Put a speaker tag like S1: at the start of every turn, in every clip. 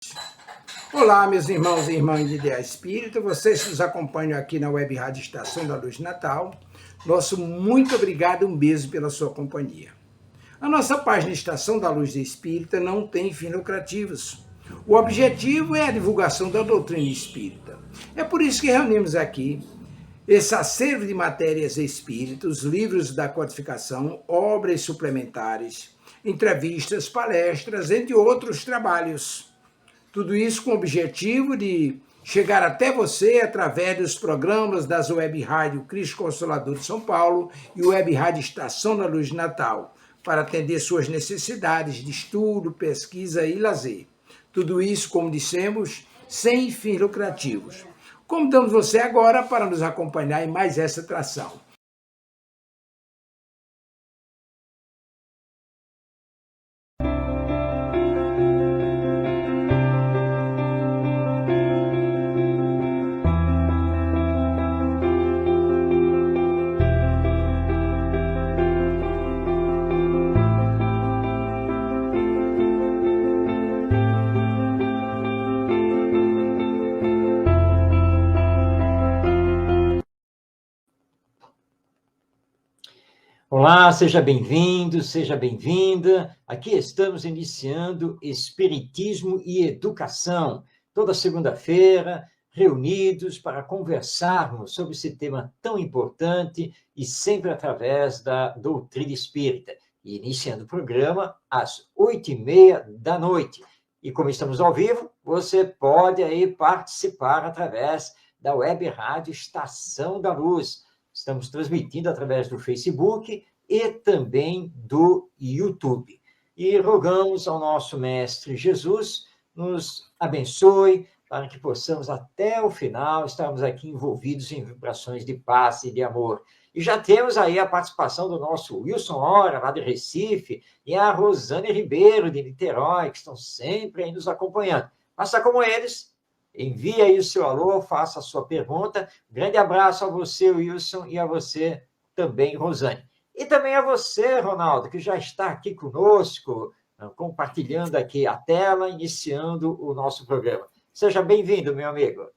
S1: luz. Olá, meus irmãos e irmãs de Ideia Espírita, vocês que nos acompanham aqui na Web Rádio Estação da Luz Natal, nosso muito obrigado e um beijo pela sua companhia. A nossa página Estação da Luz Espírita não tem fins lucrativos. O objetivo é a divulgação da doutrina espírita. É por isso que reunimos aqui esse acervo de matérias espíritas, livros da codificação, obras suplementares, entrevistas, palestras, entre outros trabalhos. Tudo isso com o objetivo de chegar até você através dos programas das Web Rádio Cristo Consolador de São Paulo e Web Rádio Estação da Luz Natal, para atender suas necessidades de estudo, pesquisa e lazer. Tudo isso, como dissemos, sem fins lucrativos. Convidamos você agora para nos acompanhar em mais essa atração.
S2: Olá, seja bem-vindo, seja bem-vinda. Aqui estamos iniciando Espiritismo e Educação. Toda segunda-feira, reunidos para conversarmos sobre esse tema tão importante e sempre através da doutrina espírita. E iniciando o programa às 8h30 da noite. E como estamos ao vivo, você pode aí participar através da Web Rádio Estação da Luz. Estamos transmitindo através do Facebook e também do YouTube. E rogamos ao nosso Mestre Jesus nos abençoe para que possamos até o final estarmos aqui envolvidos em vibrações de paz e de amor. E já temos aí a participação do nosso Wilson Hora, lá de Recife, e a Rosane Ribeiro, de Niterói, que estão sempre aí nos acompanhando. Faça como eles. Envie aí o seu alô, faça a sua pergunta. Grande abraço a você, Wilson, e a você também, Rosane. E também a você, Ronaldo, que já está aqui conosco, compartilhando aqui a tela, iniciando o nosso programa. Seja bem-vindo, meu amigo.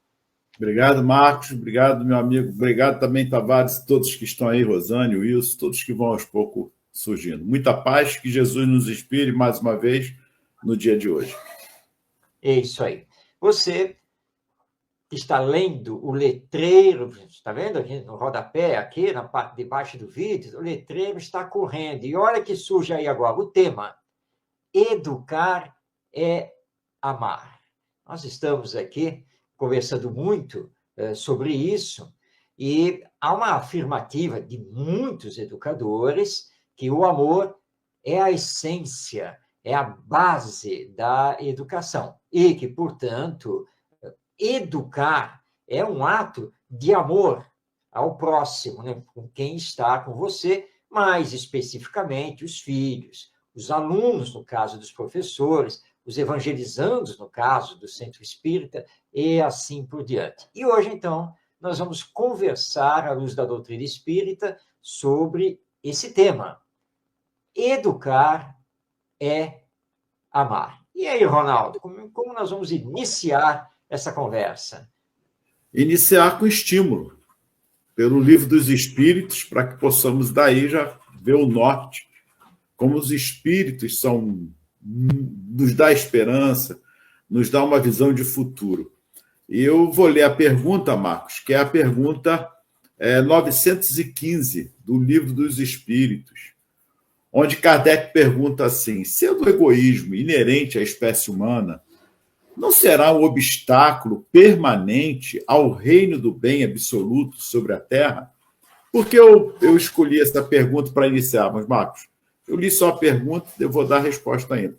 S3: Obrigado, Marcos. Obrigado, meu amigo. Obrigado também, Tavares, todos que estão aí, Rosane, Wilson, todos que vão aos poucos surgindo. Muita paz, que Jesus nos inspire mais uma vez no dia de hoje.
S2: É isso aí. Você que está lendo o letreiro, está vendo aqui no rodapé, aqui na parte de baixo do vídeo, o letreiro está correndo. E olha que surge aí agora o tema: educar é amar. Nós estamos aqui conversando muito sobre isso, e há uma afirmativa de muitos educadores que o amor é a essência, é a base da educação, e que, portanto, educar é um ato de amor ao próximo, né? Com quem está com você, mais especificamente os filhos, os alunos, no caso dos professores, os evangelizandos, no caso do Centro Espírita, e assim por diante. E hoje, então, nós vamos conversar, à luz da doutrina espírita, sobre esse tema. Educar é amar. E aí, Ronaldo, como nós vamos iniciar essa conversa?
S3: Iniciar com estímulo, pelo Livro dos Espíritos, para que possamos daí já ver o norte, como os espíritos nos dá esperança, nos dá uma visão de futuro. E eu vou ler a pergunta, Marcos, que é a pergunta 915 do Livro dos Espíritos, onde Kardec pergunta assim: sendo o egoísmo inerente à espécie humana, não será um obstáculo permanente ao reino do bem absoluto sobre a Terra? Por que eu escolhi essa pergunta para iniciarmos, Marcos? Eu li só a pergunta, eu vou dar a resposta ainda.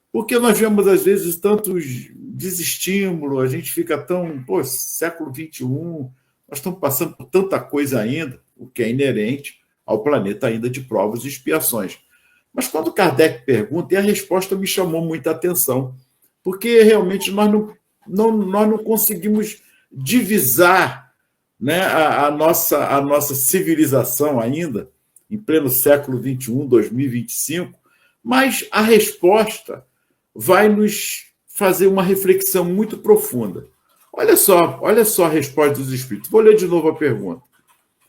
S3: Porque nós vemos, às vezes, tantos desestímulos, a gente fica tão... século XXI, nós estamos passando por tanta coisa ainda, o que é inerente ao planeta ainda de provas e expiações. Mas quando Kardec pergunta, e a resposta me chamou muita atenção, porque realmente nós não conseguimos divisar, né, a nossa civilização ainda, em pleno século XXI, 2025, mas a resposta vai nos fazer uma reflexão muito profunda. Olha só a resposta dos espíritos. Vou ler de novo a pergunta.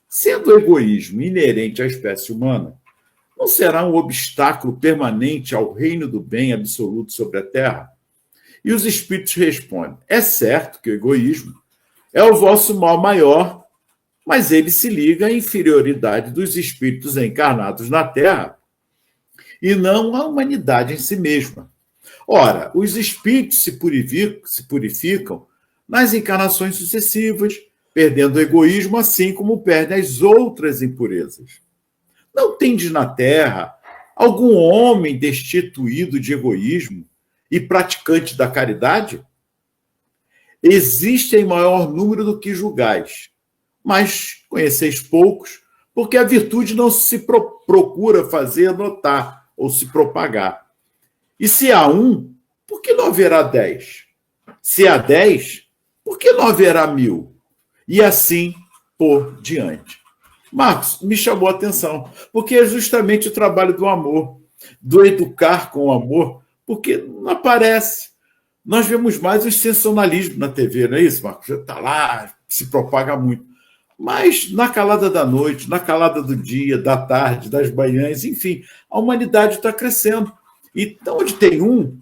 S3: Sendo o egoísmo inerente à espécie humana, não será um obstáculo permanente ao reino do bem absoluto sobre a Terra? E os espíritos respondem: é certo que o egoísmo é o vosso mal maior, mas ele se liga à inferioridade dos espíritos encarnados na Terra e não à humanidade em si mesma. Ora, os espíritos se purificam nas encarnações sucessivas, perdendo o egoísmo assim como perdem as outras impurezas. Não tendes na Terra algum homem destituído de egoísmo e praticante da caridade? Existe em maior número do que julgais, mas conheceis poucos, porque a virtude não se procura fazer notar ou se propagar. E se há um, por que não haverá 10? Se há 10, por que não haverá 1000? E assim por diante. Marcos, me chamou a atenção, porque é justamente o trabalho do amor, do educar com o amor, porque não aparece. Nós vemos mais o sensacionalismo na TV, não é isso, Marcos? Já está lá, se propaga muito. Mas na calada da noite, na calada do dia, da tarde, das manhãs, enfim, a humanidade está crescendo. Então, onde tem um,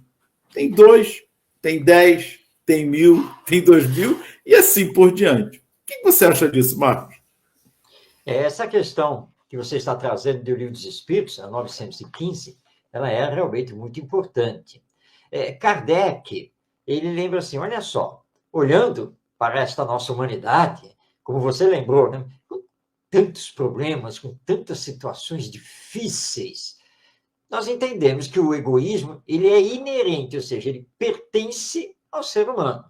S3: tem 2, tem 10, tem 1000, tem 2000 e assim por diante. O que você acha disso, Marcos?
S2: Essa questão que você está trazendo do Livro dos Espíritos, a 915, ela é realmente muito importante. Kardec, ele lembra assim, olha só, olhando para esta nossa humanidade, como você lembrou, né, com tantos problemas, com tantas situações difíceis, nós entendemos que o egoísmo ele é inerente, ou seja, ele pertence ao ser humano.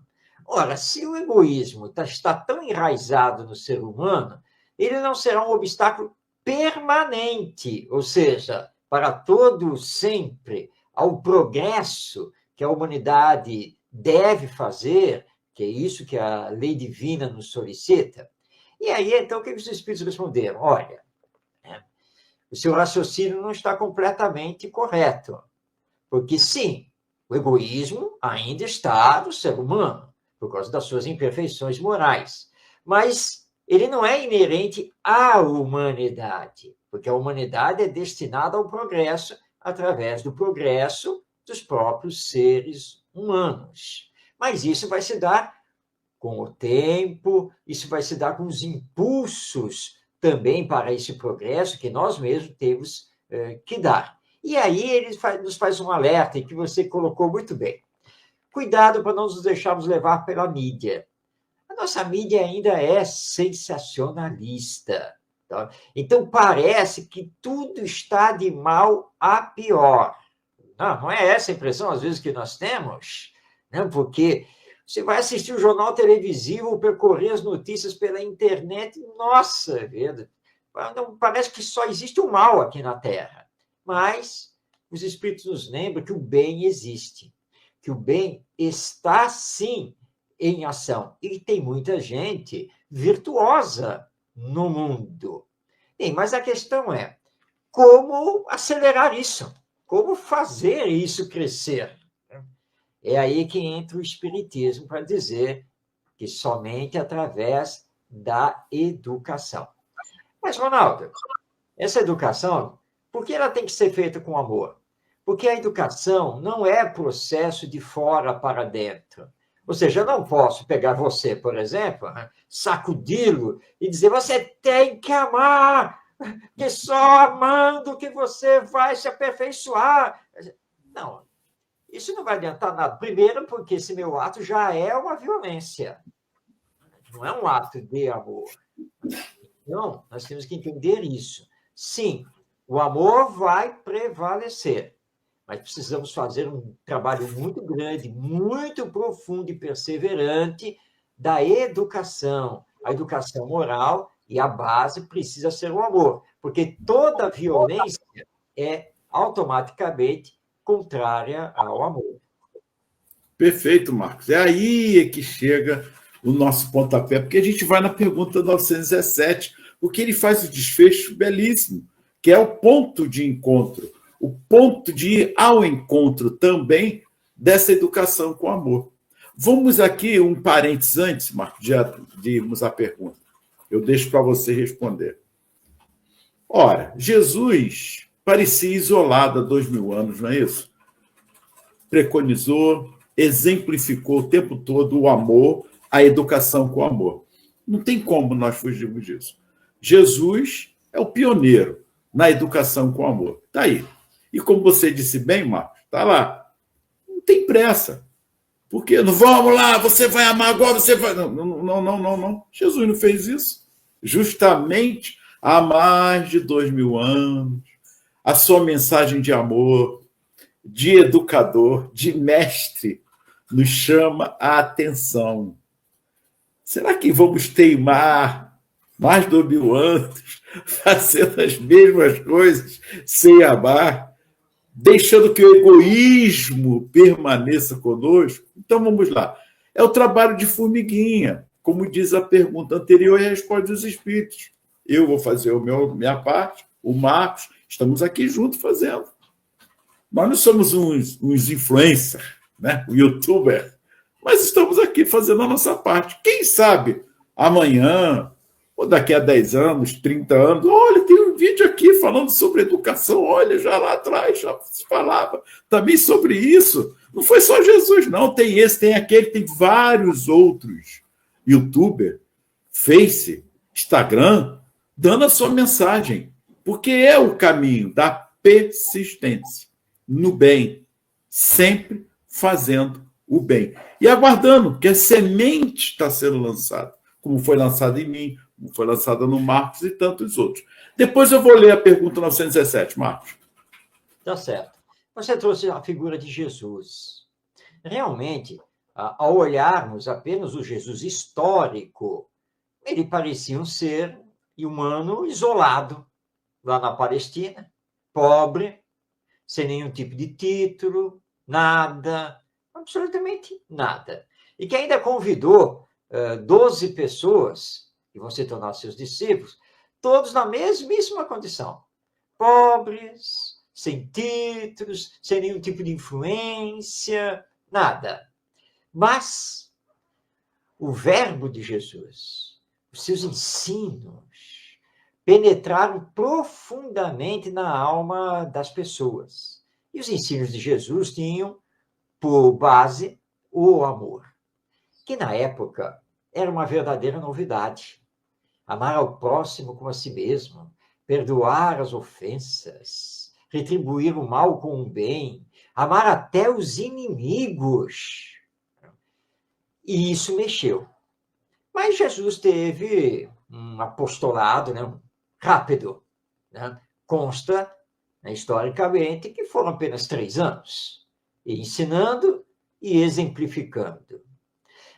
S2: Ora, se o egoísmo está tão enraizado no ser humano, ele não será um obstáculo permanente, ou seja, para todo sempre, ao progresso que a humanidade deve fazer, que é isso que a lei divina nos solicita. E aí, então, o que os espíritos responderam? Olha, o seu raciocínio não está completamente correto, porque, sim, o egoísmo ainda está no ser humano, por causa das suas imperfeições morais, mas ele não é inerente à humanidade, porque a humanidade é destinada ao progresso através do progresso dos próprios seres humanos. Mas isso vai se dar com o tempo, isso vai se dar com os impulsos também para esse progresso que nós mesmos temos que dar. E aí ele nos faz um alerta, que você colocou muito bem. Cuidado para não nos deixarmos levar pela mídia. A nossa mídia ainda é sensacionalista. Tá? Então, parece que tudo está de mal a pior. Não é essa a impressão, às vezes, que nós temos, né? Porque você vai assistir o jornal televisivo, percorrer as notícias pela internet, nossa vida, não, parece que só existe o mal aqui na Terra. Mas os Espíritos nos lembram que o bem existe, que o bem está, sim, em ação. E tem muita gente virtuosa no mundo. Mas a questão é como acelerar isso, como fazer isso crescer. É aí que entra o Espiritismo para dizer que somente através da educação. Mas, Ronaldo, essa educação, por que ela tem que ser feita com amor? Porque a educação não é processo de fora para dentro. Ou seja, eu não posso pegar você, por exemplo, sacudi-lo e dizer, você tem que amar, que só amando que você vai se aperfeiçoar. Não, isso não vai adiantar nada. Primeiro, porque esse meu ato já é uma violência. Não é um ato de amor. Então, nós temos que entender isso. Sim, o amor vai prevalecer, mas precisamos fazer um trabalho muito grande, muito profundo e perseverante da educação, a educação moral, e a base precisa ser o amor, porque toda violência é automaticamente contrária ao amor.
S3: Perfeito, Marcos. É aí que chega o nosso pontapé, porque a gente vai na pergunta 917, porque ele faz o desfecho belíssimo, que é o ponto de encontro, o ponto de ir ao encontro também dessa educação com amor. Vamos aqui, um parênteses antes, Marcos, de irmos à pergunta. Eu deixo para você responder. Ora, Jesus parecia isolado há 2000 anos, não é isso? Preconizou, exemplificou o tempo todo o amor, a educação com amor. Não tem como nós fugirmos disso. Jesus é o pioneiro na educação com amor. Está aí. E como você disse bem, Marcos, está lá. Não tem pressa. Porque não vamos lá, você vai amar agora, você vai... Não. Jesus não fez isso. Justamente há mais de 2000 anos, a sua mensagem de amor, de educador, de mestre, nos chama a atenção. Será que vamos teimar mais de 2000 anos fazendo as mesmas coisas sem amar, deixando que o egoísmo permaneça conosco? Então vamos lá. É o trabalho de formiguinha, como diz a pergunta anterior e a resposta dos espíritos. Eu vou fazer minha parte, o Marcos, estamos aqui juntos fazendo. Nós não somos uns influencers, né? Um youtuber, mas estamos aqui fazendo a nossa parte. Quem sabe amanhã, ou daqui a 10 anos, 30 anos, olha, tem um vídeo aqui falando sobre educação, olha, já lá atrás já se falava também sobre isso. Não foi só Jesus, não. Tem esse, tem aquele, tem vários outros youtubers, Face, Instagram, dando a sua mensagem, porque é o caminho da persistência no bem, sempre fazendo o bem. E aguardando que a semente está sendo lançada, como foi lançada em mim, como foi lançada no Marcos e tantos outros. Depois eu vou ler a pergunta 917, Marcos.
S2: Tá certo. Você trouxe a figura de Jesus. Realmente, ao olharmos apenas o Jesus histórico, ele parecia um ser humano isolado, lá na Palestina, pobre, sem nenhum tipo de título, nada, absolutamente nada. E que ainda convidou 12 pessoas, que vão se tornar seus discípulos, todos na mesmíssima condição. Pobres, sem títulos, sem nenhum tipo de influência, nada. Mas o verbo de Jesus, os seus ensinos, penetraram profundamente na alma das pessoas. E os ensinos de Jesus tinham por base o amor, que na época era uma verdadeira novidade. Amar ao próximo como a si mesmo, perdoar as ofensas, retribuir o mal com o bem, amar até os inimigos. E isso mexeu. Mas Jesus teve um apostolado, né, rápido. Né? Consta, né, historicamente, que foram apenas 3 anos, ensinando e exemplificando.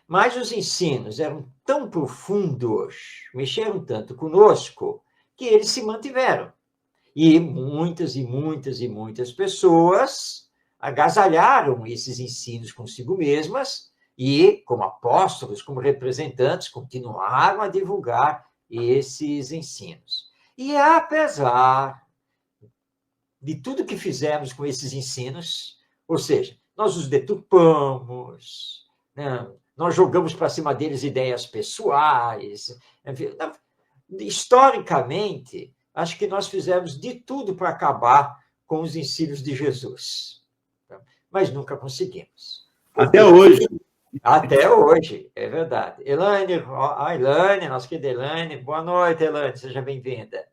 S2: Mas os ensinos eram tão profundos, mexeram tanto conosco, que eles se mantiveram. E muitas pessoas agasalharam esses ensinos consigo mesmas e, como apóstolos, como representantes, continuaram a divulgar esses ensinos. E apesar de tudo que fizemos com esses ensinos, ou seja, nós os deturpamos, né? Nós jogamos para cima deles ideias pessoais. Historicamente, acho que nós fizemos de tudo para acabar com os ensinos de Jesus. Mas nunca conseguimos.
S3: Até hoje.
S2: Até hoje, é verdade. Elaine, Elaine, nossa querida Elaine, boa noite, Elaine, seja bem-vinda.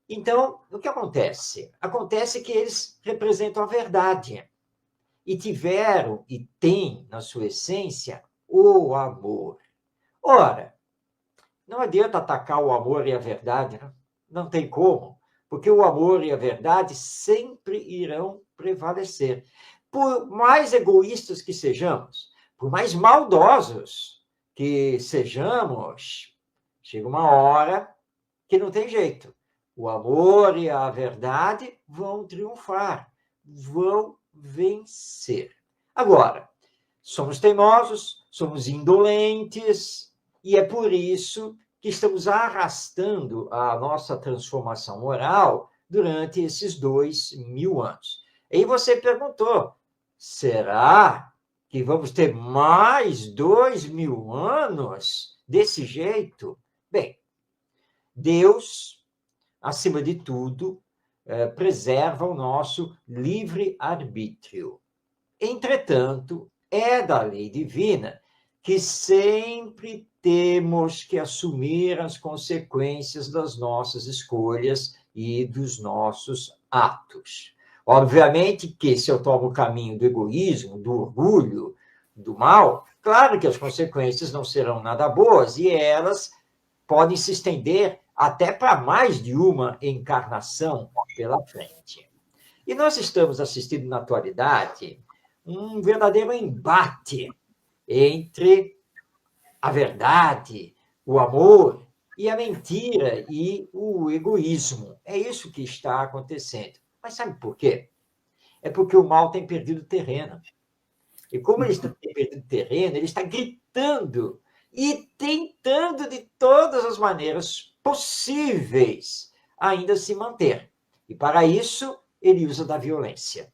S2: Então, o que acontece? Acontece que eles representam a verdade. E tiveram e têm, na sua essência, o amor. Ora, não adianta atacar o amor e a verdade, né? Não tem como, porque o amor e a verdade sempre irão prevalecer. Por mais egoístas que sejamos, por mais maldosos que sejamos, chega uma hora que não tem jeito. O amor e a verdade vão triunfar, vão vencer. Agora, somos teimosos, somos indolentes, e é por isso que estamos arrastando a nossa transformação moral durante esses 2000 anos. E você perguntou, será que vamos ter mais 2.000 anos desse jeito? Bem, Deus, acima de tudo, preserva o nosso livre-arbítrio. Entretanto, é da lei divina que sempre temos que assumir as consequências das nossas escolhas e dos nossos atos. Obviamente que se eu tomo o caminho do egoísmo, do orgulho, do mal, claro que as consequências não serão nada boas e elas podem se estender até para mais de uma encarnação pela frente. E nós estamos assistindo na atualidade um verdadeiro embate entre a verdade, o amor e a mentira e o egoísmo. É isso que está acontecendo. Mas sabe por quê? É porque o mal tem perdido terreno. E como ele está perdendo terreno, ele está gritando e tentando de todas as maneiras possíveis ainda se manter. E para isso, ele usa da violência.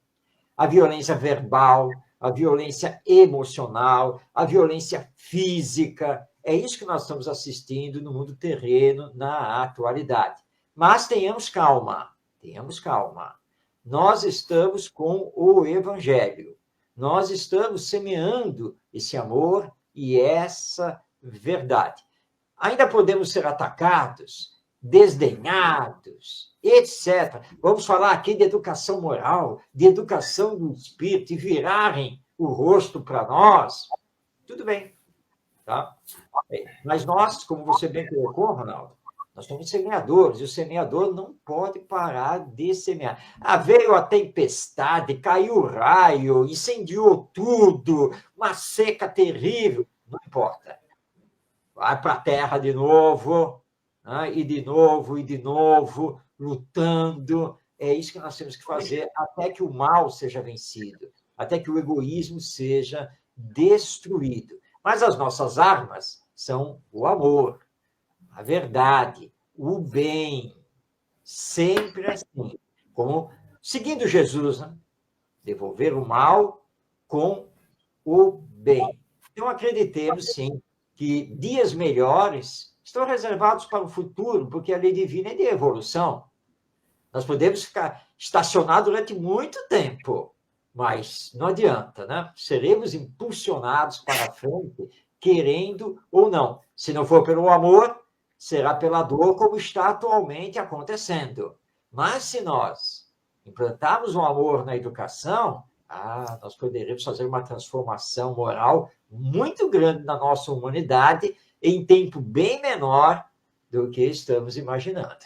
S2: A violência verbal, a violência emocional, a violência física. É isso que nós estamos assistindo no mundo terreno na atualidade. Mas tenhamos calma, tenhamos calma. Nós estamos com o Evangelho. Nós estamos semeando esse amor e essa verdade. Ainda podemos ser atacados, desdenhados, etc. Vamos falar aqui de educação moral, de educação do espírito, e virarem o rosto para nós. Tudo bem. Tá? Mas nós, como você bem colocou, Ronaldo, nós somos semeadores, e o semeador não pode parar de semear. Veio a tempestade, caiu o raio, incendiou tudo, uma seca terrível, não importa. Vai para a terra de novo, né? E de novo, lutando. É isso que nós temos que fazer até que o mal seja vencido, até que o egoísmo seja destruído. Mas as nossas armas são o amor, a verdade, o bem, sempre assim, como seguindo Jesus, né? Devolver o mal com o bem. Então, acreditemos, sim, que dias melhores estão reservados para o futuro, porque a lei divina é de evolução. Nós podemos ficar estacionados durante muito tempo, mas não adianta, né? Seremos impulsionados para frente, querendo ou não. Se não for pelo amor, será pela dor, como está atualmente acontecendo. Mas se nós implantarmos o amor na educação, nós poderemos fazer uma transformação moral muito grande na nossa humanidade em tempo bem menor do que estamos imaginando.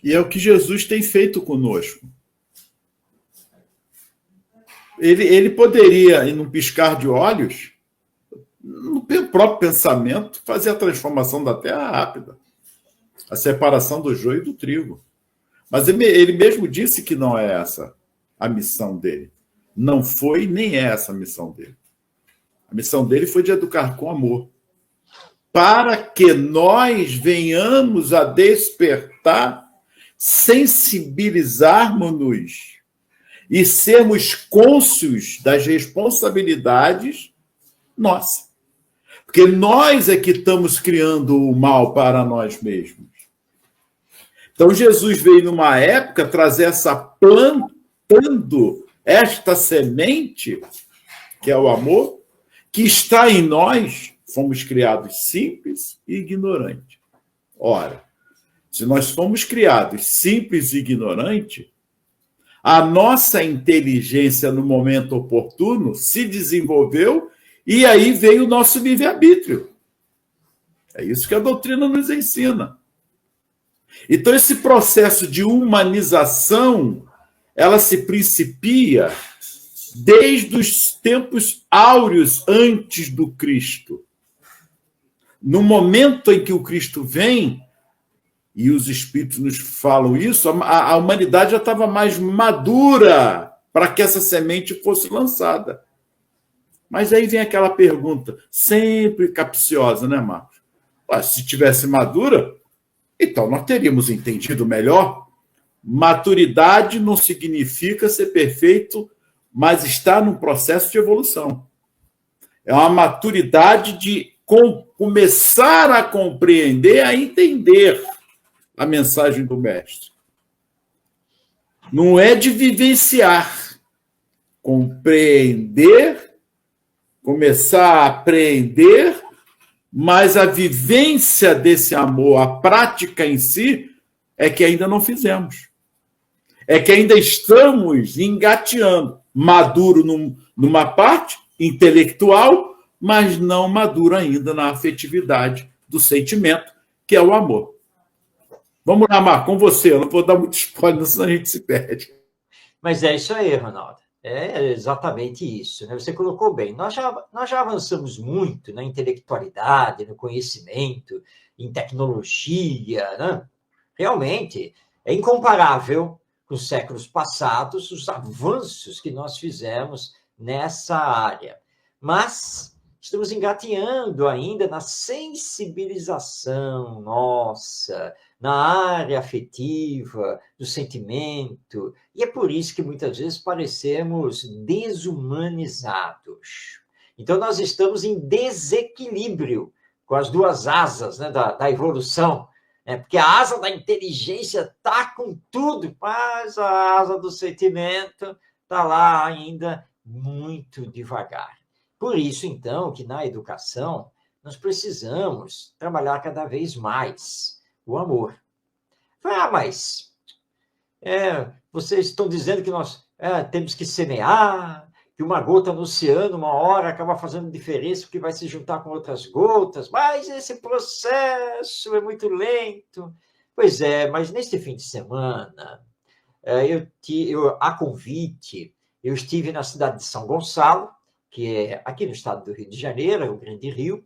S3: E é o que Jesus tem feito conosco. Ele poderia, em um piscar de olhos, no próprio pensamento, fazer a transformação da terra rápida, a separação do joio e do trigo. Mas ele mesmo disse que não é essa a missão dele. Não foi nem é essa a missão dele. A missão dele foi de educar com amor, para que nós venhamos a despertar, sensibilizarmos-nos e sermos cônscios das responsabilidades nossas. Porque nós é que estamos criando o mal para nós mesmos. Então, Jesus veio numa época trazer plantando esta semente, que é o amor, que está em nós. Fomos criados simples e ignorantes. Ora, se nós fomos criados simples e ignorantes, a nossa inteligência no momento oportuno se desenvolveu e aí veio o nosso livre-arbítrio. É isso que a doutrina nos ensina. Então, esse processo de humanização, ela se principia desde os tempos áureos antes do Cristo. No momento em que o Cristo vem, e os Espíritos nos falam isso, a humanidade já estava mais madura para que essa semente fosse lançada. Mas aí vem aquela pergunta, sempre capciosa, né, Marcos? Se tivesse madura, então nós teríamos entendido melhor. Maturidade não significa ser perfeito mas está num processo de evolução. É uma maturidade de começar a compreender, a entender a mensagem do mestre. Não é de vivenciar, compreender, começar a aprender, mas a vivência desse amor, a prática em si, é que ainda não fizemos. É que ainda estamos engateando, maduro numa parte intelectual, mas não maduro ainda na afetividade do sentimento, que é o amor. Vamos lá, Marco, com você. Eu não vou dar muito spoiler, senão a gente se perde.
S2: Mas é isso aí, Ronaldo. É exatamente isso, né? Você colocou bem. Nós já avançamos muito na intelectualidade, no conhecimento, em tecnologia, né? Realmente, é incomparável com os séculos passados os avanços que nós fizemos nessa área. Mas estamos engatinhando ainda na sensibilização nossa, na área afetiva, do sentimento, e é por isso que muitas vezes parecemos desumanizados. Então, nós estamos em desequilíbrio com as duas asas, né, da evolução, né? Porque a asa da inteligência está com tudo, mas a asa do sentimento está lá ainda muito devagar. Por isso, então, que na educação nós precisamos trabalhar cada vez mais o amor. Mas vocês estão dizendo que nós temos que semear, que uma gota no oceano, uma hora, acaba fazendo diferença porque vai se juntar com outras gotas, mas esse processo é muito lento. Pois é, mas neste fim de semana, a convite, eu estive na cidade de São Gonçalo, que é aqui no estado do Rio de Janeiro, o Grande Rio,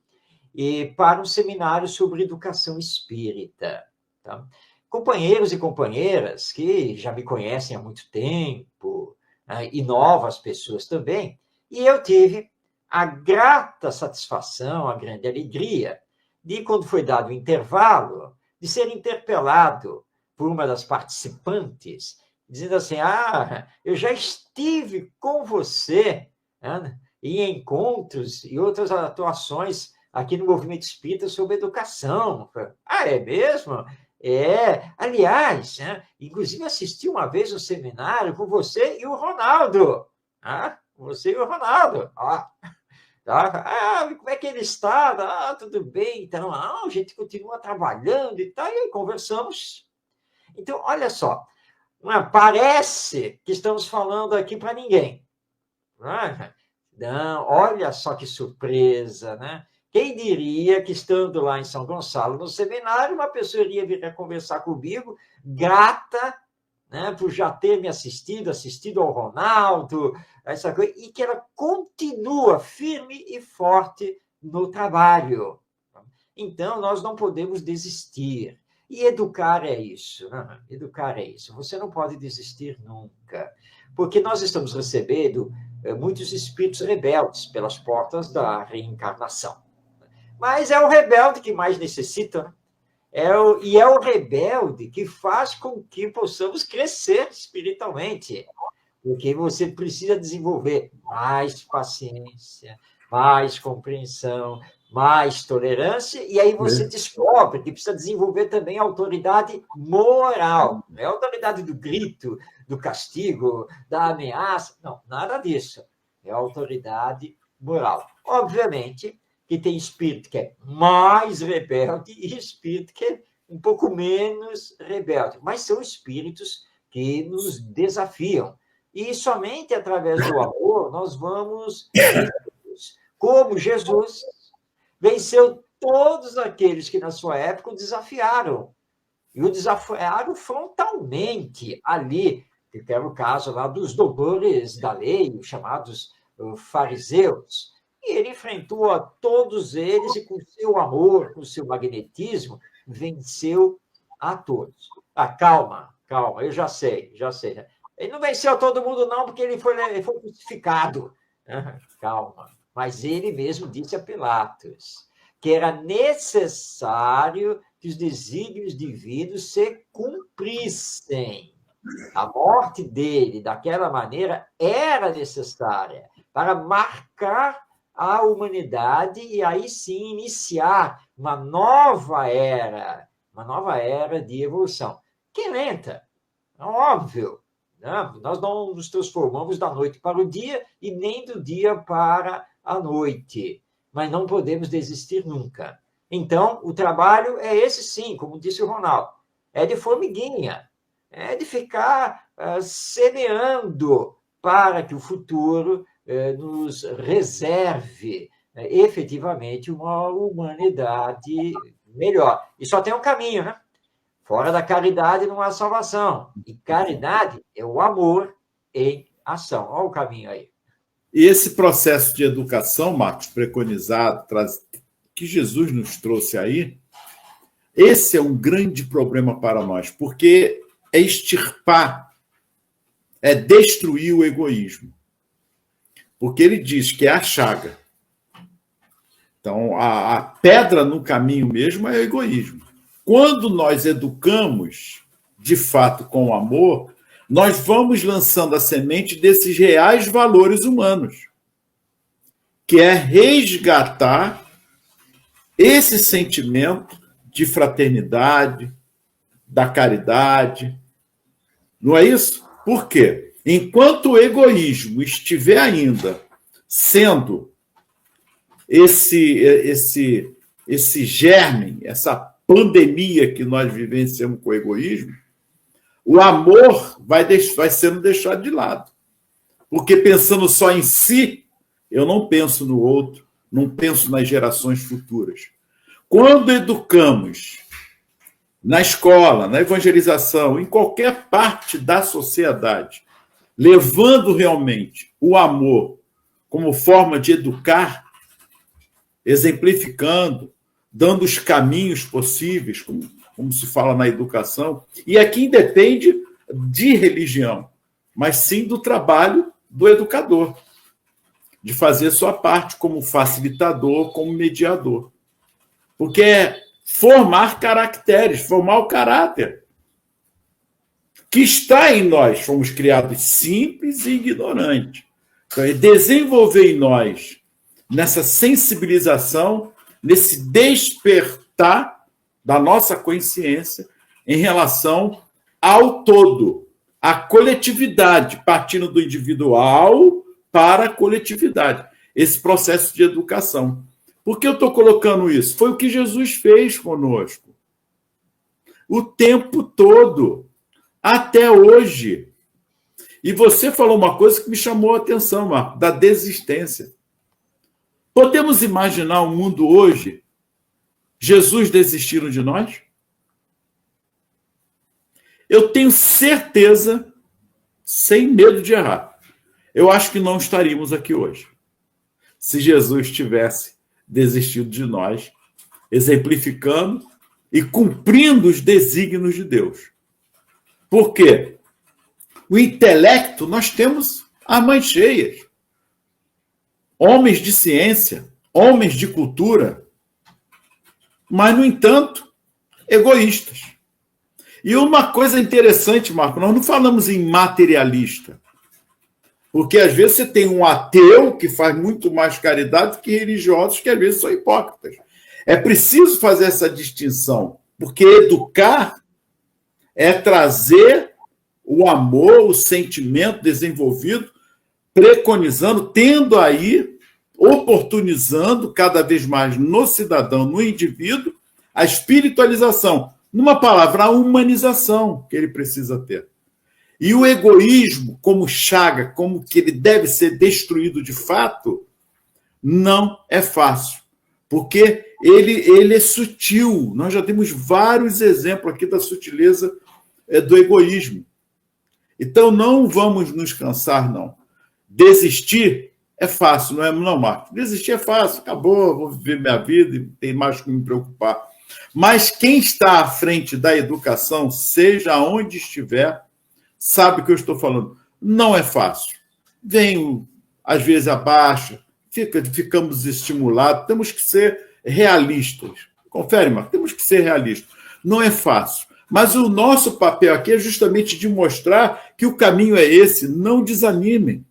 S2: e para um seminário sobre educação espírita. Tá? Companheiros e companheiras que já me conhecem há muito tempo, né, e novas pessoas também, e eu tive a grata satisfação, a grande alegria de, quando foi dado o intervalo, de ser interpelado por uma das participantes, dizendo assim, eu já estive com você, né, em encontros e outras atuações aqui no Movimento Espírita sobre educação. É mesmo? Aliás, né, inclusive assisti uma vez um seminário com você e o Ronaldo. Você e o Ronaldo. Como é que ele está? Tudo bem. Então, a gente continua trabalhando e tal, e aí conversamos. Então, olha só, parece que estamos falando aqui para ninguém. Não, olha só que surpresa, né? Quem diria que, estando lá em São Gonçalo, no seminário, uma pessoa iria vir a conversar comigo, grata, né, por já ter me assistido ao Ronaldo, essa coisa, e que ela continua firme e forte no trabalho. Então, nós não podemos desistir. E educar é isso, né? Educar é isso. Você não pode desistir nunca, porque nós estamos recebendo muitos espíritos rebeldes pelas portas da reencarnação. Mas é o rebelde que mais necessita, né? É o rebelde que faz com que possamos crescer espiritualmente, porque você precisa desenvolver mais paciência, mais compreensão, mais tolerância, e aí você descobre que precisa desenvolver também a autoridade moral. Não é a autoridade do grito, do castigo, da ameaça. Não, nada disso. É a autoridade moral. Obviamente que tem espírito que é mais rebelde e espírito que é um pouco menos rebelde. Mas são espíritos que nos desafiam. E somente através do amor nós vamos... Como Jesus venceu todos aqueles que, na sua época, o desafiaram. E o desafiaram frontalmente ali, que era o caso lá dos doutores da lei, os chamados fariseus. E ele enfrentou a todos eles e, com seu amor, com seu magnetismo, venceu a todos. Calma, eu já sei. Ele não venceu todo mundo, não, porque ele foi crucificado. Calma. Mas ele mesmo disse a Pilatos que era necessário que os desígnios divinos se cumprissem. A morte dele, daquela maneira, era necessária para marcar a humanidade e aí sim iniciar uma nova era de evolução, que é lenta, é óbvio. Né? Nós não nos transformamos da noite para o dia e nem do dia para a noite, mas não podemos desistir nunca. Então, o trabalho é esse sim, como disse o Ronaldo, é de formiguinha, é de ficar semeando para que o futuro nos reserve efetivamente uma humanidade melhor. E só tem um caminho, né? Fora da caridade não há salvação. E caridade é o amor em ação. Olha o caminho aí.
S3: E esse processo de educação, Marcos, preconizado, que Jesus nos trouxe aí, esse é um grande problema para nós, porque é extirpar, é destruir o egoísmo. Porque ele diz que é a chaga. Então, a pedra no caminho mesmo é o egoísmo. Quando nós educamos, de fato, com amor, nós vamos lançando a semente desses reais valores humanos, que é resgatar esse sentimento de fraternidade, da caridade. Não é isso? Por quê? Enquanto o egoísmo estiver ainda sendo esse germe, essa pandemia que nós vivenciamos com o egoísmo, o amor vai sendo deixado de lado. Porque pensando só em si, eu não penso no outro, não penso nas gerações futuras. Quando educamos na escola, na evangelização, em qualquer parte da sociedade, levando realmente o amor como forma de educar, exemplificando, dando os caminhos possíveis, como se fala na educação, e aqui independe de religião, mas sim do trabalho do educador, de fazer sua parte como facilitador, como mediador. Porque é formar caracteres, formar o caráter que está em nós. Fomos criados simples e ignorantes. Então, é desenvolver em nós, nessa sensibilização, nesse despertar da nossa consciência em relação ao todo, à coletividade, partindo do individual para a coletividade. Esse processo de educação. Por que eu estou colocando isso? Foi o que Jesus fez conosco. O tempo todo. Até hoje. E você falou uma coisa que me chamou a atenção, Marco, da desistência. Podemos imaginar um mundo hoje, Jesus desistindo de nós? Eu tenho certeza, sem medo de errar, eu acho que não estaríamos aqui hoje, se Jesus tivesse desistido de nós, exemplificando e cumprindo os desígnios de Deus. Por quê? O intelecto, nós temos as mãos cheias. Homens de ciência, homens de cultura, mas, no entanto, egoístas. E uma coisa interessante, Marco, nós não falamos em materialista, porque às vezes você tem um ateu que faz muito mais caridade que religiosos que às vezes são hipócritas. É preciso fazer essa distinção, porque educar é trazer o amor, o sentimento desenvolvido, preconizando, tendo aí, oportunizando cada vez mais no cidadão, no indivíduo, a espiritualização. Numa palavra, a humanização que ele precisa ter. E o egoísmo, como chaga, como que ele deve ser destruído de fato, não é fácil. Porque ele é sutil. Nós já temos vários exemplos aqui da sutileza do egoísmo. Então, não vamos nos cansar, não. Desistir é fácil, não, Marcos? Desistir é fácil, acabou, vou viver minha vida e tem mais que me preocupar. Mas quem está à frente da educação, seja onde estiver, sabe o que eu estou falando. Não é fácil. Vem, às vezes, abaixa, ficamos estimulados, temos que ser realistas. Confere, Marcos, temos que ser realistas. Não é fácil, Mas o nosso papel aqui é justamente de mostrar que o caminho é esse. Não desanimem.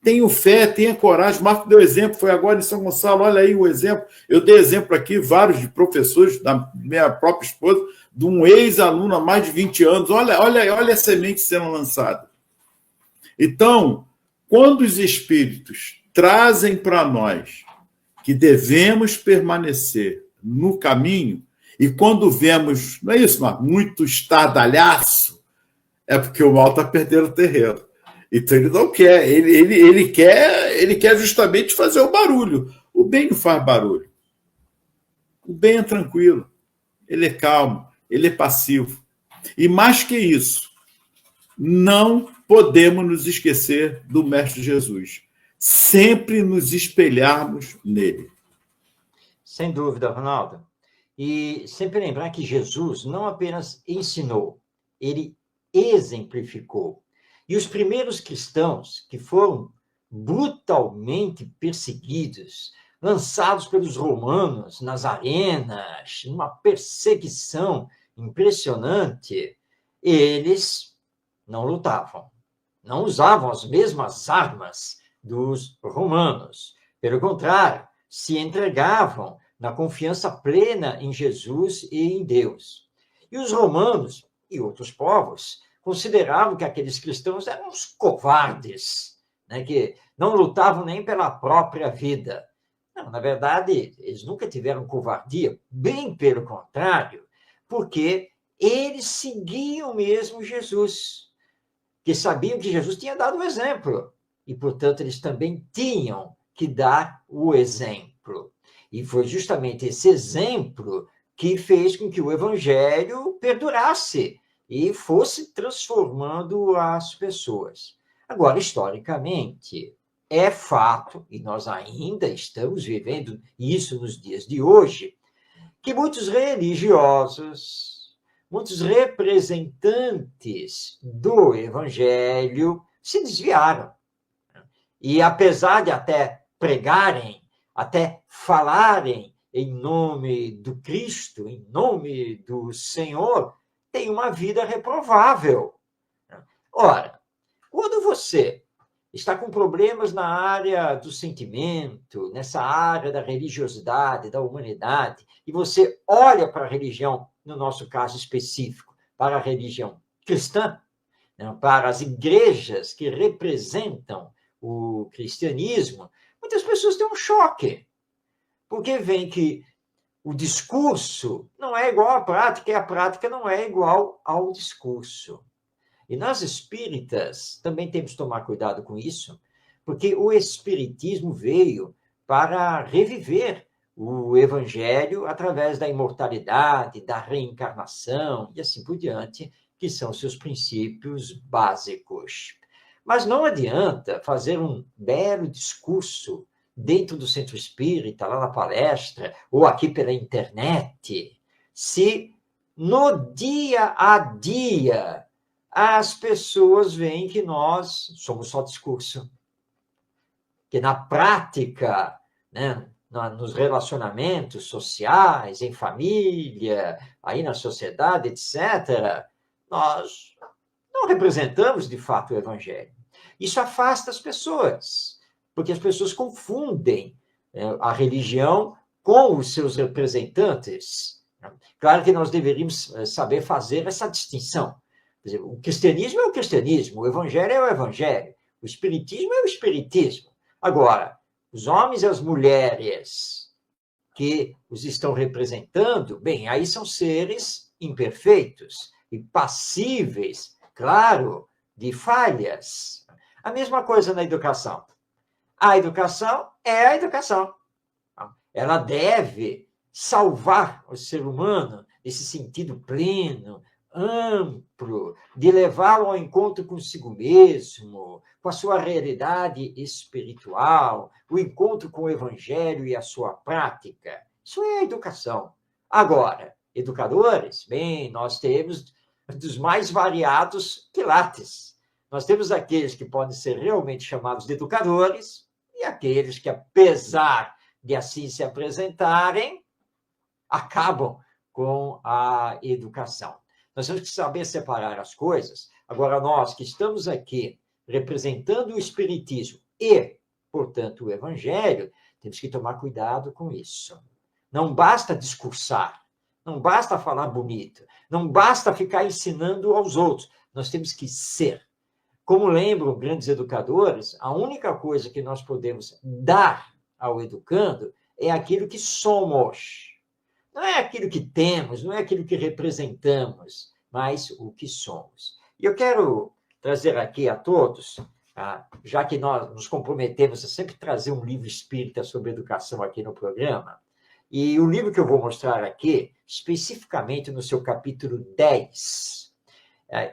S3: Tenham fé, tenha coragem. Marco deu exemplo, foi agora em São Gonçalo, olha aí o exemplo. Eu dei exemplo aqui, vários de professores, da minha própria esposa, de um ex-aluno há mais de 20 anos. Olha a semente sendo lançada. Então, quando os espíritos trazem para nós que devemos permanecer no caminho, e quando vemos, não é isso, Marco, muito estardalhaço, é porque o mal está perdendo terreno. Então ele não quer, ele quer justamente fazer o barulho. O bem não faz barulho. O bem é tranquilo, ele é calmo, ele é passivo. E mais que isso, não podemos nos esquecer do Mestre Jesus. Sempre nos espelharmos nele.
S2: Sem dúvida, Ronaldo. E sempre lembrar que Jesus não apenas ensinou, ele exemplificou. E os primeiros cristãos que foram brutalmente perseguidos, lançados pelos romanos nas arenas, numa perseguição impressionante, eles não lutavam, não usavam as mesmas armas dos romanos. Pelo contrário, se entregavam na confiança plena em Jesus e em Deus. E os romanos e outros povos consideravam que aqueles cristãos eram uns covardes, né, que não lutavam nem pela própria vida. Não, na verdade, eles nunca tiveram covardia, bem pelo contrário, porque eles seguiam mesmo Jesus, que sabiam que Jesus tinha dado o exemplo, e, portanto, eles também tinham que dar o exemplo. E foi justamente esse exemplo que fez com que o evangelho perdurasse e fosse transformando as pessoas. Agora, historicamente, é fato, e nós ainda estamos vivendo isso nos dias de hoje, que muitos religiosos, muitos representantes do evangelho se desviaram. E apesar de até pregarem, até falarem em nome do Cristo, em nome do Senhor, tem uma vida reprovável. Ora, quando você está com problemas na área do sentimento, nessa área da religiosidade, da humanidade, e você olha para a religião, no nosso caso específico, para a religião cristã, para as igrejas que representam o cristianismo, muitas pessoas têm um choque, porque veem que o discurso não é igual à prática, e a prática não é igual ao discurso. E nós espíritas também temos que tomar cuidado com isso, porque o espiritismo veio para reviver o evangelho através da imortalidade, da reencarnação e assim por diante, que são seus princípios básicos. Mas não adianta fazer um belo discurso dentro do centro espírita, lá na palestra, ou aqui pela internet, se no dia a dia as pessoas veem que nós somos só discurso. Que na prática, né, nos relacionamentos sociais, em família, aí na sociedade, etc., nós não representamos, de fato, o evangelho. Isso afasta as pessoas, porque as pessoas confundem a religião com os seus representantes. Claro que nós deveríamos saber fazer essa distinção. Quer dizer, o cristianismo é o cristianismo, o evangelho é o evangelho, o espiritismo é o espiritismo. Agora, os homens e as mulheres que os estão representando, bem, aí são seres imperfeitos e passíveis, claro, de falhas. A mesma coisa na educação. A educação é a educação. Ela deve salvar o ser humano nesse sentido pleno, amplo, de levá-lo ao encontro consigo mesmo, com a sua realidade espiritual, o encontro com o evangelho e a sua prática. Isso é a educação. Agora, educadores, bem, nós temos dos mais variados quilates. Nós temos aqueles que podem ser realmente chamados de educadores e aqueles que, apesar de assim se apresentarem, acabam com a educação. Nós temos que saber separar as coisas. Agora, nós que estamos aqui representando o Espiritismo e, portanto, o Evangelho, temos que tomar cuidado com isso. Não basta discursar, não basta falar bonito, não basta ficar ensinando aos outros. Nós temos que ser. Como lembram grandes educadores, a única coisa que nós podemos dar ao educando é aquilo que somos. Não é aquilo que temos, não é aquilo que representamos, mas o que somos. E eu quero trazer aqui a todos, já que nós nos comprometemos a sempre trazer um livro espírita sobre educação aqui no programa, e o livro que eu vou mostrar aqui, especificamente no seu capítulo 10,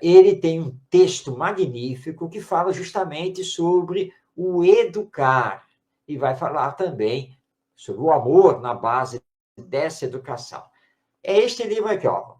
S2: ele tem um texto magnífico que fala justamente sobre o educar, e vai falar também sobre o amor na base dessa educação. É este livro aqui, ó,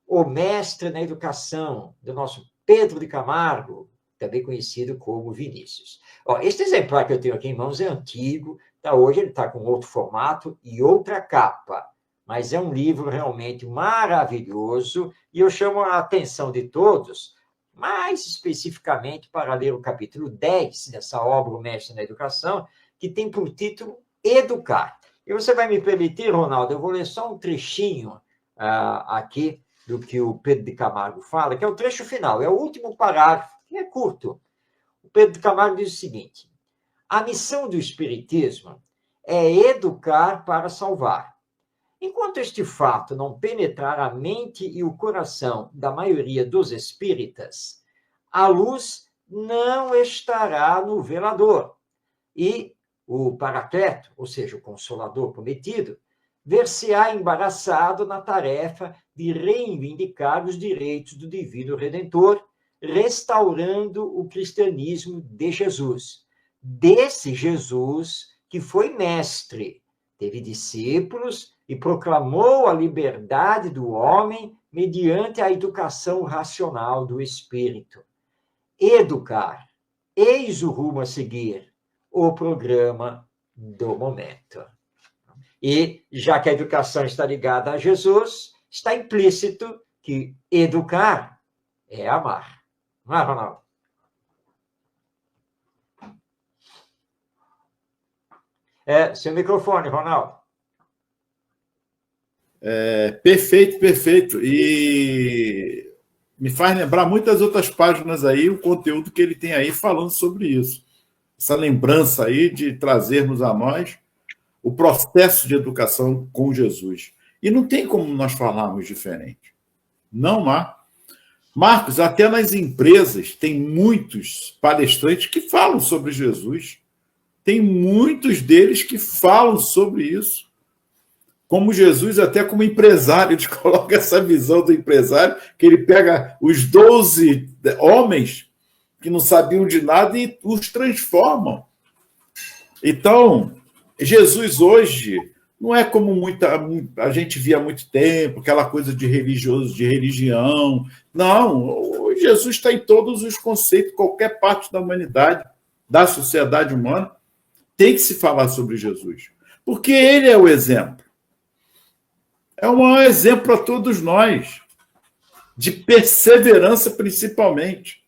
S2: O Mestre na Educação, do nosso Pedro de Camargo, também conhecido como Vinícius. Ó, este exemplar que eu tenho aqui em mãos é antigo, hoje ele está com outro formato e outra capa, mas é um livro realmente maravilhoso, e eu chamo a atenção de todos, mais especificamente para ler o capítulo 10 dessa obra, O Mestre na Educação, que tem por título Educar. E você vai me permitir, Ronaldo, eu vou ler só um trechinho aqui do que o Pedro de Camargo fala, que é o trecho final, é o último parágrafo, que é curto. O Pedro de Camargo diz o seguinte: a missão do Espiritismo é educar para salvar. Enquanto este fato não penetrar a mente e o coração da maioria dos espíritas, a luz não estará no velador. E o Paracleto, ou seja, o Consolador prometido, ver-se-á embaraçado na tarefa de reivindicar os direitos do Divino Redentor, restaurando o cristianismo de Jesus. Desse Jesus que foi mestre, teve discípulos e proclamou a liberdade do homem mediante a educação racional do espírito. Educar, eis o rumo a seguir, o programa do momento. E, já que a educação está ligada a Jesus, está implícito que educar é amar. Não é, Ronaldo? Seu microfone, Ronaldo.
S3: Perfeito, perfeito. E me faz lembrar muitas outras páginas aí, o conteúdo que ele tem aí falando sobre isso. Essa lembrança aí de trazermos a nós o processo de educação com Jesus. E não tem como nós falarmos diferente. Não há. Marcos, até nas empresas tem muitos palestrantes que falam sobre Jesus. Tem muitos deles que falam sobre isso. Como Jesus, até como empresário, ele coloca essa visão do empresário, que ele pega os 12 homens que não sabiam de nada e os transformam. Então, Jesus hoje não é como a gente via há muito tempo, aquela coisa de religioso, de religião. Não, Jesus está em todos os conceitos, qualquer parte da humanidade, da sociedade humana, tem que se falar sobre Jesus. Porque ele é o exemplo. É um exemplo para todos nós, de perseverança principalmente.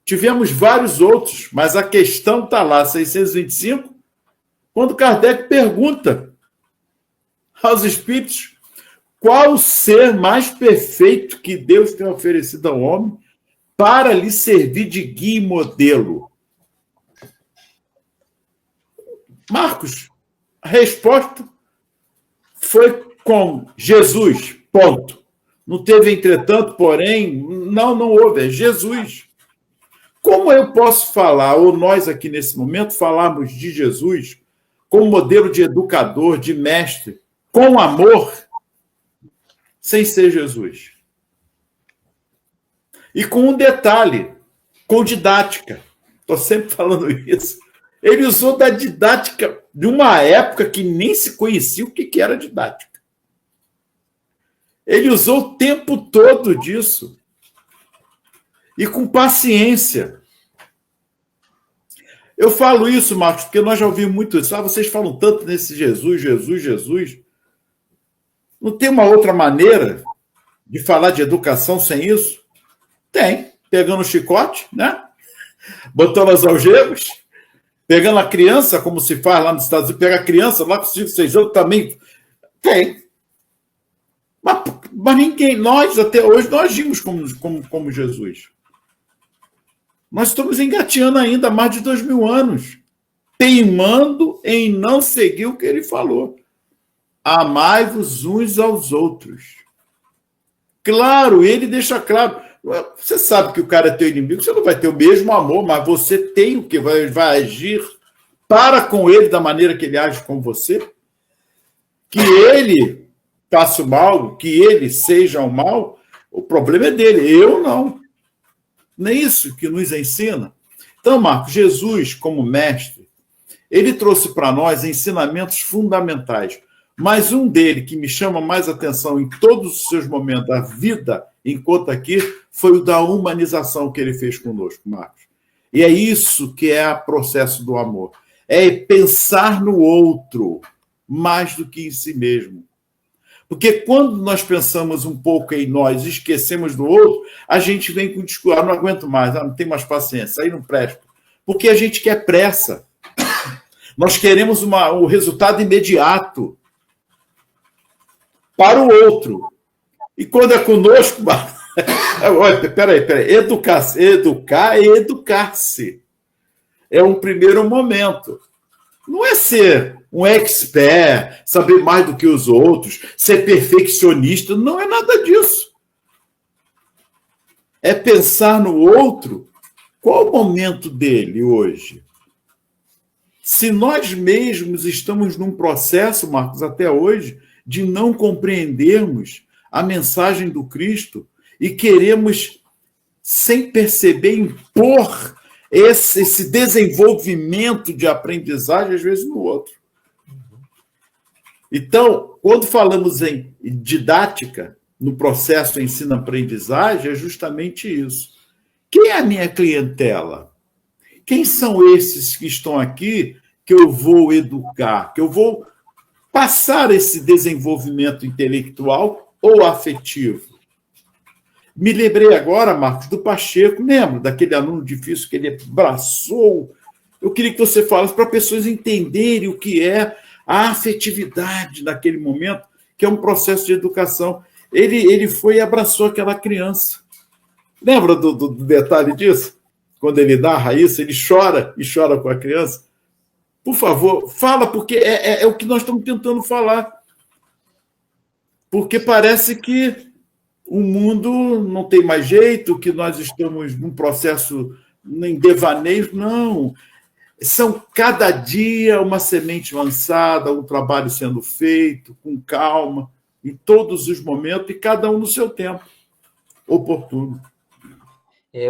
S3: Tivemos vários outros, mas a questão está lá, 625, quando Kardec pergunta aos espíritos qual o ser mais perfeito que Deus tem oferecido ao homem para lhe servir de guia e modelo. Marcos, a resposta foi com Jesus, ponto. Não teve, entretanto, porém, não houve, é Jesus. Como eu posso falar, ou nós aqui nesse momento falarmos de Jesus como modelo de educador, de mestre, com amor, sem ser Jesus? E com um detalhe, com didática. Estou sempre falando isso. Ele usou da didática de uma época que nem se conhecia o que era didática. Ele usou o tempo todo disso. E com paciência. Eu falo isso, Marcos, porque nós já ouvimos muito isso. Vocês falam tanto nesse Jesus, Jesus, Jesus. Não tem uma outra maneira de falar de educação sem isso? Tem. Pegando o chicote, né? Botando as algemas, pegando a criança, como se faz lá nos Estados Unidos, pega a criança lá com 5, 6 anos também. Tem. Mas ninguém, nós até hoje, nós agimos como Jesus. Nós estamos engateando ainda há mais de 2000 anos, teimando em não seguir o que ele falou. Amai-vos uns aos outros. Claro, ele deixa claro. Você sabe que o cara é teu inimigo, você não vai ter o mesmo amor, mas você tem o que vai agir para com ele da maneira que ele age com você. Que ele faça o mal, que ele seja o mal, o problema é dele, eu não. Não é isso que nos ensina? Então, Marcos, Jesus, como mestre, ele trouxe para nós ensinamentos fundamentais, mas um dele que me chama mais atenção em todos os seus momentos da vida, enquanto aqui, foi o da humanização que ele fez conosco, Marcos. E é isso que é o processo do amor. É pensar no outro mais do que em si mesmo. Porque quando nós pensamos um pouco em nós e esquecemos do outro, a gente vem com o discurso, não aguento mais, não tenho mais paciência, aí não presta. Porque a gente quer pressa. Nós queremos o resultado imediato para o outro. E quando é conosco, olha, peraí, educar é educar-se. É um primeiro momento. Não é ser um expert, saber mais do que os outros, ser perfeccionista, não é nada disso. É pensar no outro, qual o momento dele hoje? Se nós mesmos estamos num processo, Marcos, até hoje, de não compreendermos a mensagem do Cristo e queremos, sem perceber, impor esse desenvolvimento de aprendizagem, às vezes, no outro. Então, quando falamos em didática, no processo ensino-aprendizagem, é justamente isso. Quem é a minha clientela? Quem são esses que estão aqui que eu vou educar, que eu vou passar esse desenvolvimento intelectual ou afetivo? Me lembrei agora, Marcos, do Pacheco, lembra daquele aluno difícil que ele abraçou? Eu queria que você falasse para pessoas entenderem o que é a afetividade naquele momento, que é um processo de educação. Ele foi e abraçou aquela criança. Lembra do detalhe disso? Quando ele narra isso, ele chora e chora com a criança. Por favor, fala, porque é o que nós estamos tentando falar. Porque parece que o mundo não tem mais jeito, que nós estamos num processo em devaneio. Não. São cada dia uma semente lançada, um trabalho sendo feito com calma, em todos os momentos, e cada um no seu tempo oportuno.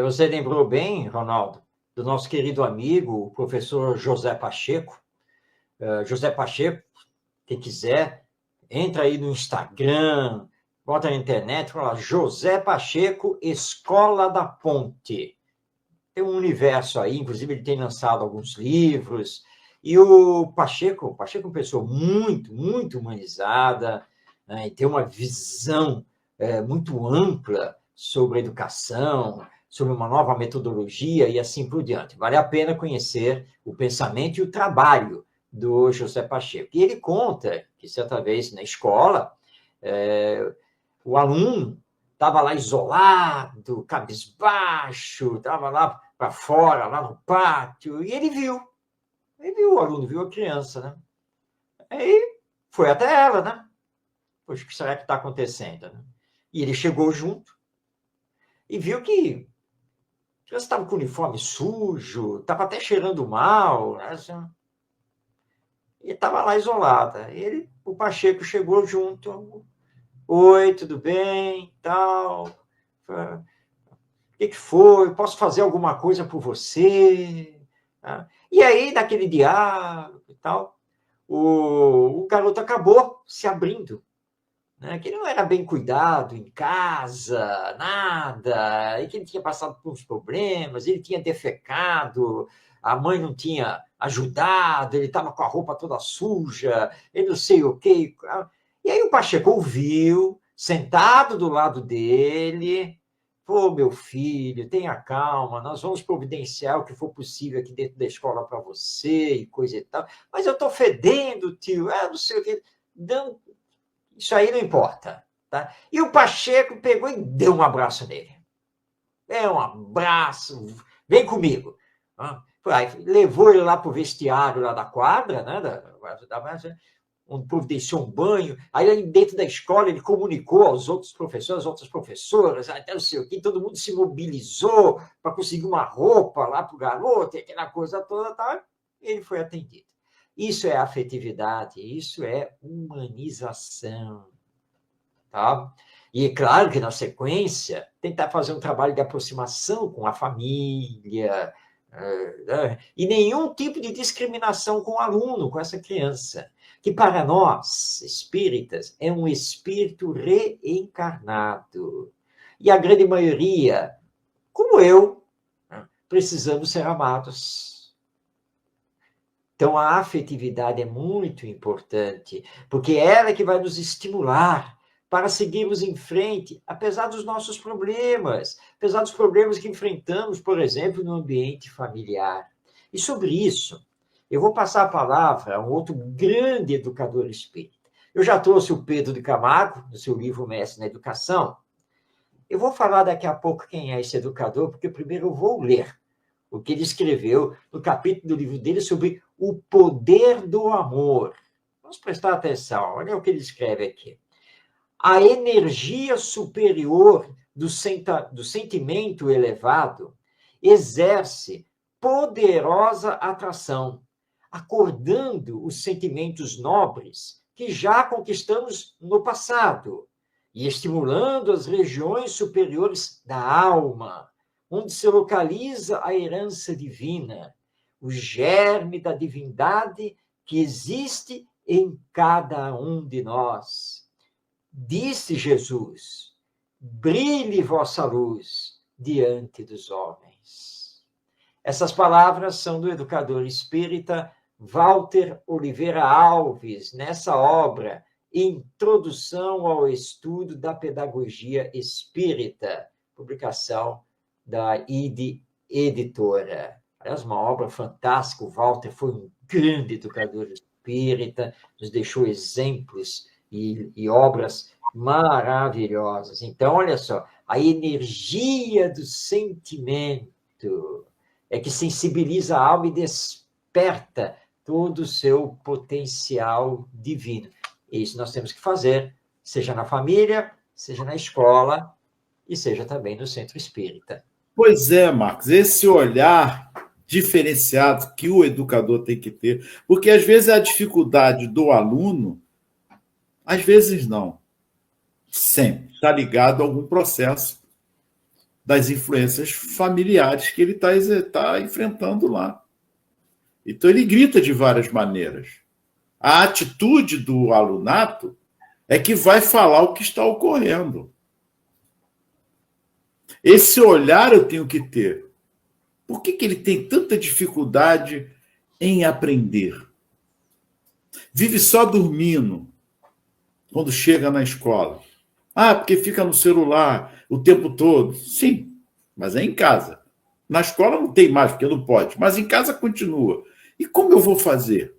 S2: Você lembrou bem, Ronaldo, do nosso querido amigo, o professor José Pacheco. José Pacheco, quem quiser, entra aí no Instagram, bota na internet, fala José Pacheco, Escola da Ponte. Tem um universo aí, inclusive ele tem lançado alguns livros. E o Pacheco é uma pessoa muito, muito humanizada, né, e tem uma visão muito ampla sobre a educação, sobre uma nova metodologia e assim por diante. Vale a pena conhecer o pensamento e o trabalho do José Pacheco. E ele conta que, certa vez, na escola, o aluno estava lá isolado, cabisbaixo, estava lá para fora, lá no pátio, e ele viu o aluno, viu a criança, né? Aí foi até ela, né? Poxa, o que será que está acontecendo? Né? E ele chegou junto e viu que a criança estava com o uniforme sujo, estava até cheirando mal, né? Assim, e estava lá isolada. O Pacheco chegou junto. Oi, tudo bem? Tal. O que foi? Posso fazer alguma coisa por você? E aí, naquele diálogo e tal, o garoto acabou se abrindo, né? Que ele não era bem cuidado em casa, nada, e que ele tinha passado por uns problemas, ele tinha defecado, a mãe não tinha ajudado, ele estava com a roupa toda suja, ele não sei o quê. E aí o Pacheco ouviu, sentado do lado dele, pô, meu filho, tenha calma, nós vamos providenciar o que for possível aqui dentro da escola para você e coisa e tal. Mas eu estou fedendo, tio, não sei o quê. Não, isso aí não importa. Tá? E o Pacheco pegou e deu um abraço nele. Um abraço, vem comigo. Aí, levou ele lá para o vestiário lá da quadra, né, onde providenciou um banho. Aí, dentro da escola, ele comunicou aos outros professores, às outras professoras, até não sei o quê, todo mundo se mobilizou para conseguir uma roupa lá para o garoto, aquela coisa toda, tá? Ele foi atendido. Isso é afetividade, isso é humanização. Tá? E é claro que, na sequência, tentar fazer um trabalho de aproximação com a família, e nenhum tipo de discriminação com o aluno, com essa criança, que para nós, espíritas, é um espírito reencarnado. E a grande maioria, como eu, precisamos ser amados. Então, a afetividade é muito importante, porque é ela que vai nos estimular para seguirmos em frente, apesar dos nossos problemas, apesar dos problemas que enfrentamos, por exemplo, no ambiente familiar. E sobre isso, eu vou passar a palavra a um outro grande educador espírita. Eu já trouxe o Pedro de Camargo, no seu livro Mestre na Educação. Eu vou falar daqui a pouco quem é esse educador, porque primeiro eu vou ler o que ele escreveu no capítulo do livro dele sobre o poder do amor. Vamos prestar atenção, olha o que ele escreve aqui. A energia superior do sentimento elevado exerce poderosa atração, acordando os sentimentos nobres que já conquistamos no passado e estimulando as regiões superiores da alma, onde se localiza a herança divina, o germe da divindade que existe em cada um de nós. Disse Jesus, brilhe vossa luz diante dos homens. Essas palavras são do educador espírita Walter Oliveira Alves, nessa obra, Introdução ao Estudo da Pedagogia Espírita, publicação da ID Editora. Aliás, uma obra fantástica. O Walter foi um grande educador espírita, nos deixou exemplos e obras maravilhosas. Então, olha só, a energia do sentimento é que sensibiliza a alma e desperta todo o seu potencial divino. Isso nós temos que fazer, seja na família, seja na escola e seja também no centro espírita.
S3: Pois é, Marcos, esse olhar diferenciado que o educador tem que ter, porque às vezes a dificuldade do aluno, às vezes não, sempre está ligado a algum processo das influências familiares que ele está enfrentando lá. Então ele grita de várias maneiras. A atitude do alunato é que vai falar o que está ocorrendo. Esse olhar eu tenho que ter. Por que ele tem tanta dificuldade em aprender? Vive só dormindo quando chega na escola. Porque fica no celular o tempo todo. Sim, mas é em casa. Na escola não tem mais, porque não pode, mas em casa continua. E como eu vou fazer?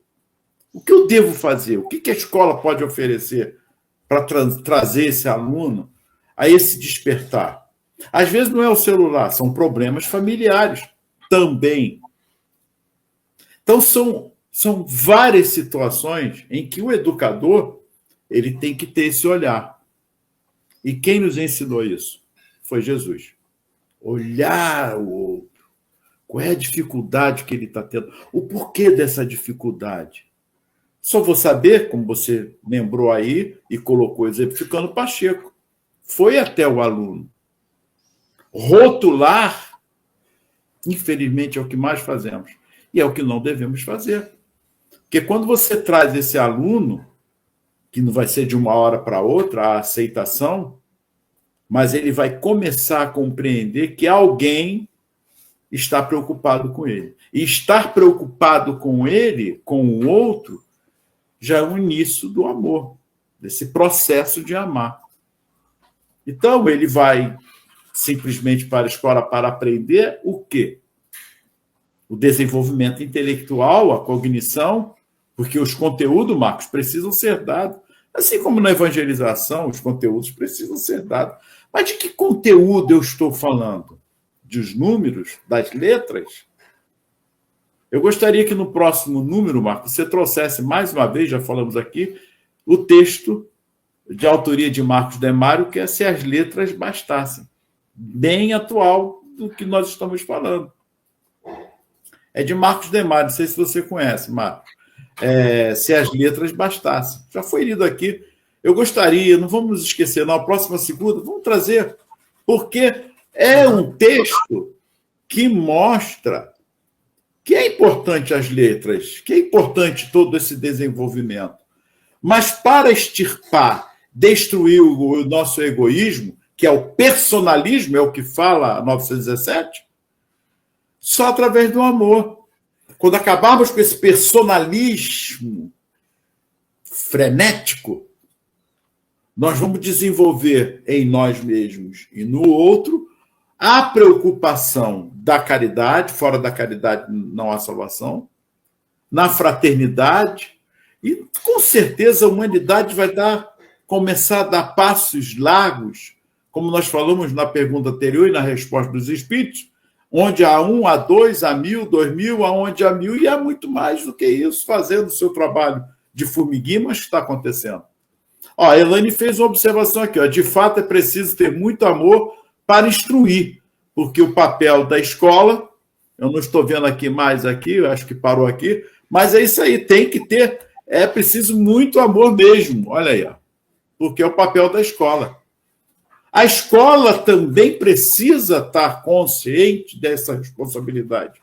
S3: O que eu devo fazer? O que a escola pode oferecer para trazer esse aluno a esse despertar? Às vezes não é o celular, são problemas familiares também. Então, são várias situações em que o educador ele tem que ter esse olhar. E quem nos ensinou isso? Foi Jesus. Olhar o outro. Qual é a dificuldade que ele está tendo? O porquê dessa dificuldade? Só vou saber, como você lembrou aí e colocou exemplificando, Pacheco. Foi até o aluno. Rotular, infelizmente, é o que mais fazemos. E é o que não devemos fazer. Porque quando você traz esse aluno, que não vai ser de uma hora para outra, a aceitação, mas ele vai começar a compreender que alguém está preocupado com ele. E estar preocupado com ele, com o outro, já é o início do amor. desse processo de amar. Então, ele vai simplesmente para a escola para aprender o quê? O desenvolvimento intelectual, a cognição, porque os conteúdos, Marcos, precisam ser dados. Assim como na evangelização, os conteúdos precisam ser dados. Mas de que conteúdo eu estou falando? Dos números, das letras? Eu gostaria que no próximo número, Marcos, você trouxesse mais uma vez, já falamos aqui, o texto de autoria de Marcos Demário, que é Se as Letras Bastassem. Bem atual do que nós estamos falando. É de Marcos Demário, não sei se você conhece, Marcos. Se as Letras Bastassem. Já foi lido aqui. Eu gostaria, não vamos nos esquecer, na próxima segunda, vamos trazer, porque é um texto que mostra que é importante as letras, que é importante todo esse desenvolvimento. Mas para extirpar, destruir o nosso egoísmo, que é o personalismo, é o que fala a 917, só através do amor. Quando acabarmos com esse personalismo frenético, nós vamos desenvolver em nós mesmos e no outro a preocupação da caridade, fora da caridade não há salvação, na fraternidade, e com certeza a humanidade vai começar a dar passos largos, como nós falamos na pergunta anterior e na resposta dos Espíritos, onde há 1, há 2, há 1000, 2000, aonde há 1000, e há muito mais do que isso, fazendo o seu trabalho de formiguinha, mas está acontecendo. A Elaine fez uma observação aqui, de fato é preciso ter muito amor para instruir, porque o papel da escola, eu não estou vendo aqui mais aqui, eu acho que parou aqui, mas é isso aí, tem que ter, é preciso muito amor mesmo, olha aí, porque é o papel da escola. A escola também precisa estar consciente dessa responsabilidade,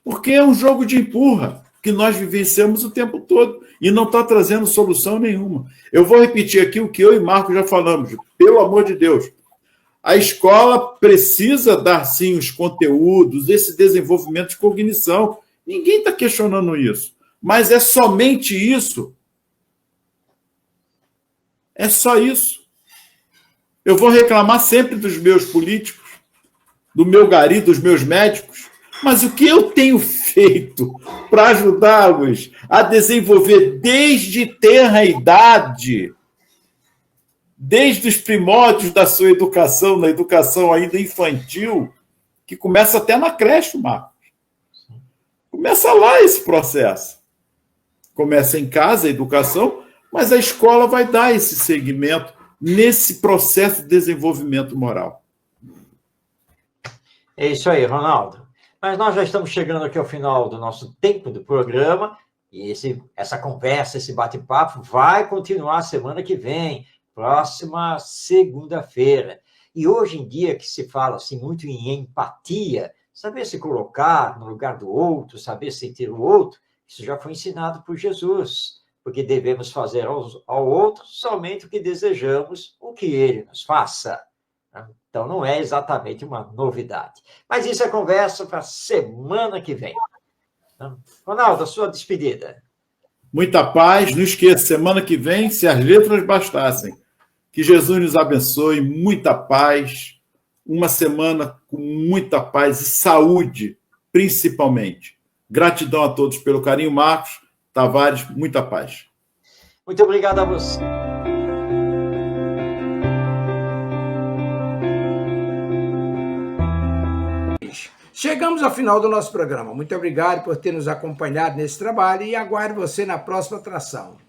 S3: porque é um jogo de empurra que nós vivenciamos o tempo todo e não está trazendo solução nenhuma. Eu vou repetir aqui o que eu e Marco já falamos, pelo amor de Deus. A escola precisa dar, sim, os conteúdos, esse desenvolvimento de cognição. Ninguém está questionando isso. Mas é somente isso. É só isso. Eu vou reclamar sempre dos meus políticos, do meu gari, dos meus médicos, mas o que eu tenho feito para ajudá-los a desenvolver desde tenra idade, desde os primórdios da sua educação, na educação ainda infantil, que começa até na creche, Marcos. Começa lá esse processo. Começa em casa a educação, mas a escola vai dar esse segmento nesse processo de desenvolvimento moral.
S2: É isso aí, Ronaldo. Mas nós já estamos chegando aqui ao final do nosso tempo do programa e essa conversa, esse bate-papo vai continuar semana que vem, próxima segunda-feira. E hoje em dia que se fala assim, muito em empatia, saber se colocar no lugar do outro, saber sentir o outro, isso já foi ensinado por Jesus, porque devemos fazer ao outro somente o que desejamos, o que ele nos faça. Então, não é exatamente uma novidade. Mas isso é conversa para a semana que vem. Ronaldo, a sua despedida.
S3: Muita paz. Não esqueça, semana que vem, se as letras bastassem. Que Jesus nos abençoe, muita paz. Uma semana com muita paz e saúde, principalmente. Gratidão a todos pelo carinho. Marcos Tavares, muita paz.
S2: Muito obrigado a você.
S1: Chegamos ao final do nosso programa. Muito obrigado por ter nos acompanhado nesse trabalho e aguardo você na próxima atração.